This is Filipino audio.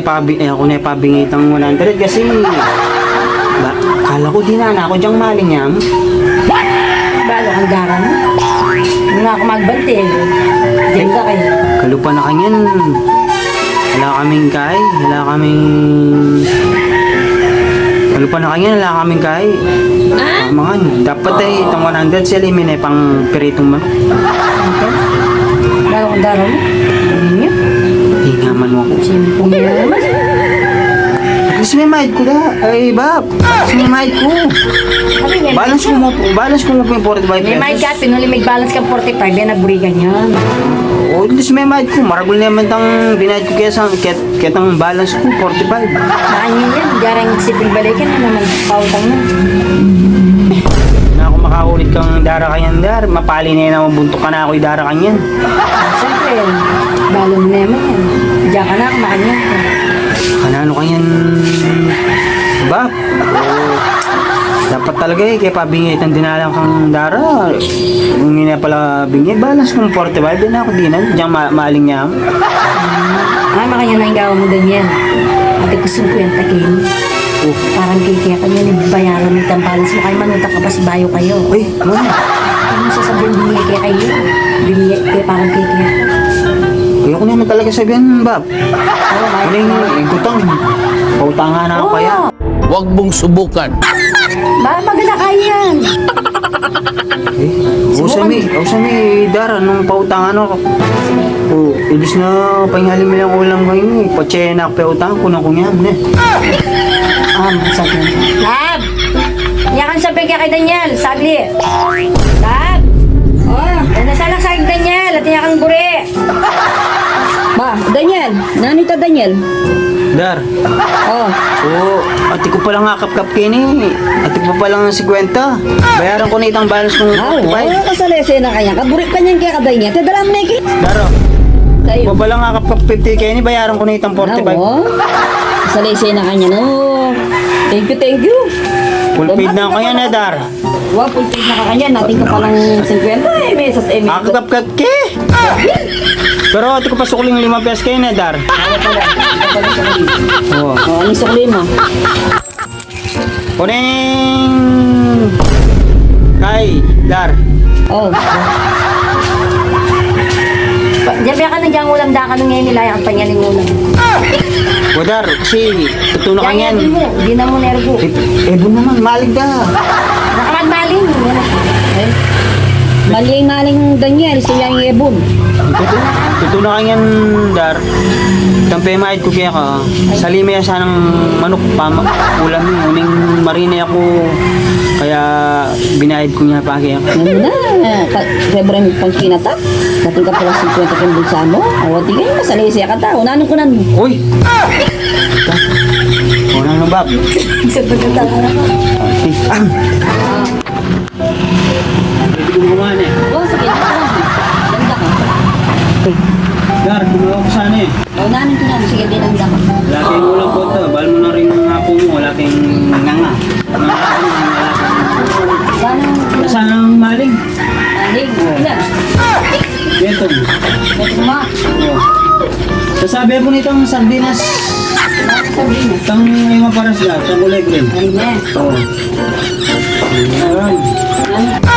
ako na ipabingit ang 100 kasi kala ko di na ako diyang maling yan. Balo kang dara mo. Nga ako magbante. Diyan ka kayo. Kalupa na kanyan. Wala kaming kay. Kalupa na kanyan, wala kaming kay. Mga dapat itong 100 sila may pang piritong man. Balo kang dara mo. Ano niya? Hingaman mo ako. Simpong niya naman. Kasi may mahid ko na. Ay, Bab. Kasi may mahid ko. Balance ko mo po yung 45 pesos. May mahid ka, pinuli may balance ka 45, yan naburigan yan. Oo, kasi may mahid ko. Maragol naman tang binahid ko kaya tang balance ko, 45. Saan yun yan? Diarang sipil balikan na naman, pautang na. Na ako makaulit kang dara kanyan, Dar. Mapali na yun na mabuntok ka na ako yung dara kanyan. Siyempre, balo mo naman yan. Diyan ka na, kumakan yan. Kanano kanyan, Bab? Dapat talaga kaya pabingit ang dinalang kang dara. Kung hindi na pala bingit, balance kong 45, din ako dinan. Diyan maaling niya. Makanya na yung gawa mo din yan. Ate ko 50 kayo. Parang kaya kanya bayaran mo itang balance mo. Kayo manutak ka pa si Bayo kayo. Uy, mama. Ano mo sasabihin bumili kaya kayo? Bumili kaya parang kaya. Kaya ko naman talaga sabihan, Bab. Ano yung igutang? Pautangan na ako kaya. Huwag mong subukan. Maganda kayo yan. Usami, Dara, nung pautangan ako. Ibis na pahingali mo lang ulam ngayon eh. Patsena ako pautang, kunang kunyam na. Sabi. Lab! Yakan sabi kay Daniel, sagli. Lab! Nasala sa Daniel, at yakang buri. Ba, Daniel, nanita Daniel. Dar. Ati ko palang akap-kap kini. Ati ko pa palang 50. Bayaran ko na itang balance kong 45. Kasalese na kanya. Kaburik ka niyan kaya kaday niya. Tadalam na iki. Daro. Tayo. Ko palang akap-kap 50 kini. Bayaran ko na itang 45. Kasalese na kanya, no. Thank you. Full paid na ako yan, Dar. Wow, full paid na ka kanya. Natin ka palang 50 mesas Akap-kap ki. Pero ati ko pa sukuling 5 pesos kayo na, Dar. Ano sukli mo? Kuning kay Dar. Diyan ka na dyan ulam da ka nung ngayon nila yung panyaling ulam. Dar, kasi tutuno ka yan. Hindi na mo nervo. Ebon naman, malig ka. Nakamagmaling. Maling Daniel, siya yung ebon. Tutuno ka yan, Dar. Tampay mahid ko kaya ka. Salime yan sanang manok pa. Ulam yun. Uning marine ako. Kaya binahid ko niya pa kaya ka. Ano na? Siyempre pang kinata. Dating ka pala 50 kang bulsa mo. Awati kayo, masalese ka ta. Unanon ko na. Uy! Unang nung Bab. Isa pa ka talaga ako. Hindi ko gumawa na eh. Sige. Ganda ka. Dar, gumawa ko sana eh. Unanon ko na. Sige, dinanda ka. Wala kayong ulam po ito. Bal mo na rin ang hapo mo. Wala kayong nganga. Nasaan ang maling? Maling. Ilan? Ito. Ito ma. Sasabi po nitong sardinas. Itang yung maparas lang. Itang kulay green. Ayun na. Oo. Ayan.